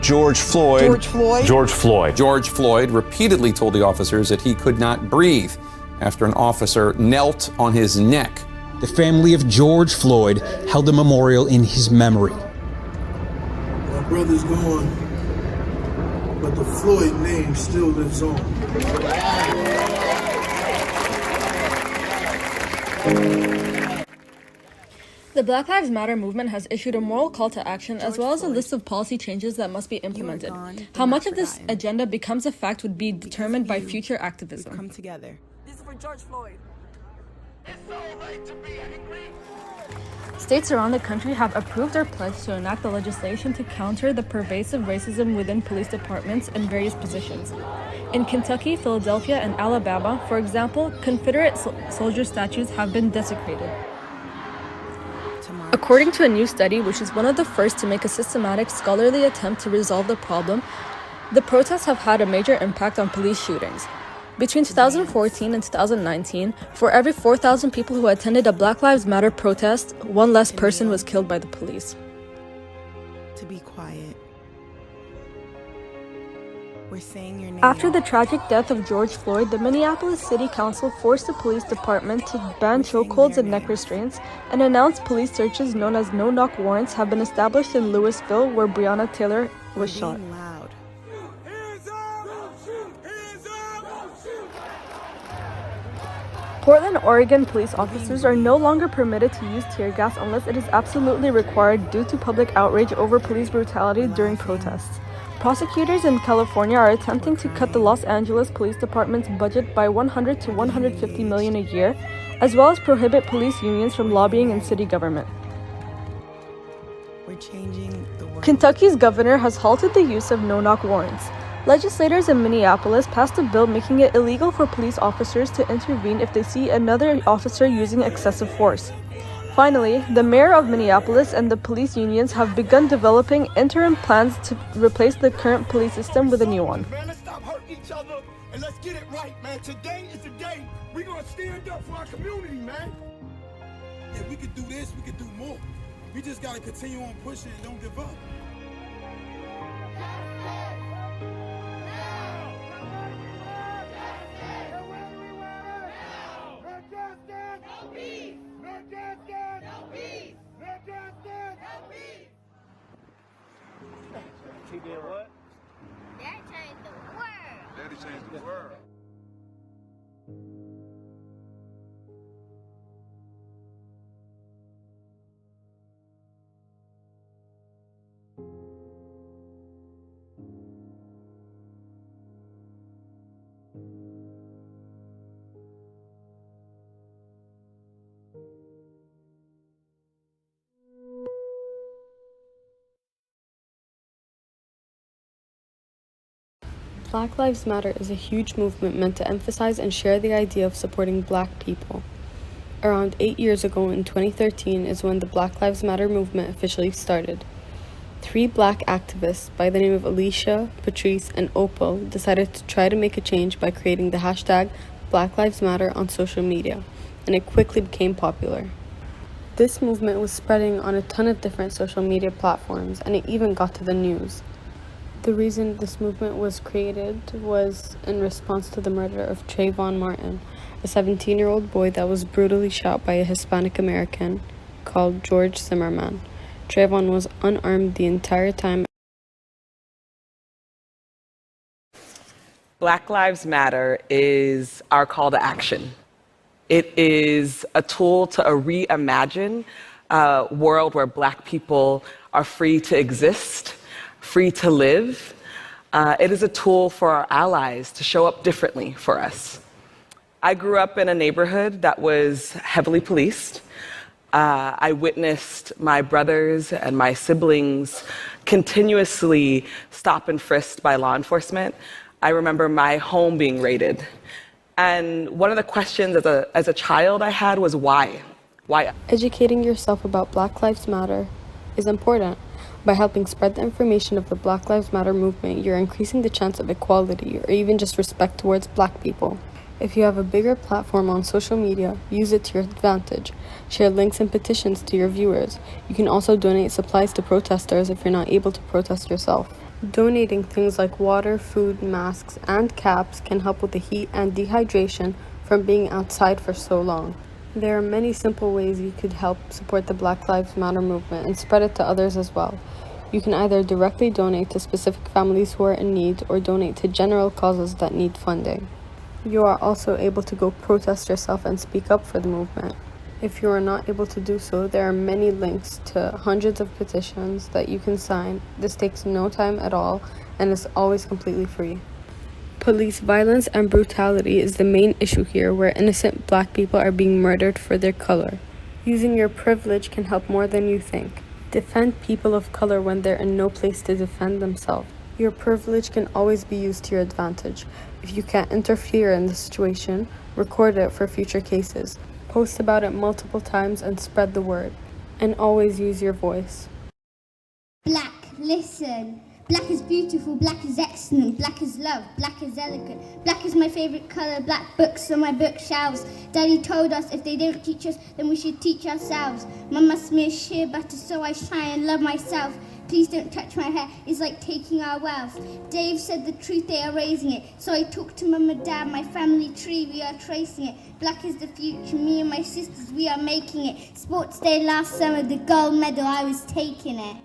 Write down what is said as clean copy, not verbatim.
George Floyd. George Floyd repeatedly told the officers that he could not breathe after an officer knelt on his neck. The family of George Floyd held a memorial in his memory. My brother's gone, but the Floyd name still lives on. The Black Lives Matter movement has issued a moral call to action as well as a list of policy changes that must be implemented. How much of this agenda becomes a fact would be determined by future activism. Come together. This is for George Floyd. It's so late to be angry. States around the country have approved or pledged to enact the legislation to counter the pervasive racism within police departments and various positions. In Kentucky, Philadelphia, and Alabama, for example, Confederate soldier statues have been desecrated. According to a new study, which is one of the first to make a systematic, scholarly attempt to resolve the problem, the protests have had a major impact on police shootings. Between 2014 and 2019, for every 4,000 people who attended a Black Lives Matter protest, one less person was killed by the police. To be quiet. We're saying your name. After the tragic death of George Floyd, the Minneapolis City Council forced the police department to ban chokeholds and neck restraints and announced police searches known as no-knock warrants have been established in Louisville, where Breonna Taylor was shot. Portland, Oregon police officers are no longer permitted to use tear gas unless it is absolutely required due to public outrage over police brutality during protests. Prosecutors in California are attempting to cut the Los Angeles Police Department's budget by $100 to $150 million a year, as well as prohibit police unions from lobbying in city government. We're changing the world. Kentucky's governor has halted the use of no-knock warrants. Legislators in Minneapolis passed a bill making it illegal for police officers to intervene if they see another officer using excessive force. Finally, the mayor of Minneapolis and the police unions have begun developing interim plans to replace the current police system with a new one. Man, let's stop hurting each other and let's get it right, man. Today is the day we're gonna stand up for our community, man. If we could do this, we could do more. We just gotta continue on pushing and don't give up. He did what? Daddy changed the world. Daddy changed the world. Black Lives Matter is a huge movement meant to emphasize and share the idea of supporting Black people. Around 8 years ago in 2013 is when the Black Lives Matter movement officially started. 3 Black activists by the name of Alicia, Patrice, and Opal decided to try to make a change by creating the hashtag Black Lives Matter on social media, and it quickly became popular. This movement was spreading on a ton of different social media platforms, and it even got to the news. The reason this movement was created was in response to the murder of Trayvon Martin, a 17-year-old boy that was brutally shot by a Hispanic American called George Zimmerman. Trayvon was unarmed the entire time. Black Lives Matter is our call to action. It is a tool to reimagine a world where Black people are free to exist, free to live. It is a tool for our allies to show up differently for us. I grew up in a neighborhood that was heavily policed. I witnessed my brothers and my siblings continuously stopped and frisked by law enforcement. I remember my home being raided. And one of the questions as a child I had was why? Why? Educating yourself about Black Lives Matter is important. By helping spread the information of the Black Lives Matter movement, you're increasing the chance of equality or even just respect towards Black people. If you have a bigger platform on social media, use it to your advantage. Share links and petitions to your viewers. You can also donate supplies to protesters if you're not able to protest yourself. Donating things like water, food, masks, and caps can help with the heat and dehydration from being outside for so long. There are many simple ways you could help support the Black Lives Matter movement and spread it to others as well. You can either directly donate to specific families who are in need or donate to general causes that need funding. You are also able to go protest yourself and speak up for the movement. If you are not able to do so, there are many links to hundreds of petitions that you can sign. This takes no time at all and is always completely free. Police violence and brutality is the main issue here, where innocent Black people are being murdered for their color. Using your privilege can help more than you think. Defend people of color when they're in no place to defend themselves. Your privilege can always be used to your advantage. If you can't interfere in the situation, record it for future cases. Post about it multiple times and spread the word. And always use your voice. Black, listen. Black is beautiful, black is excellent, black is love, black is elegant. Black is my favourite colour, black books on my bookshelves. Daddy told us if they don't teach us, then we should teach ourselves. Mama smears shea butter so I shine and love myself. Please don't touch my hair, it's like taking our wealth. Dave said the truth, they are raising it. So I talked to Mum and Dad, my family tree, we are tracing it. Black is the future, me and my sisters, we are making it. Sports day last summer, the gold medal, I was taking it.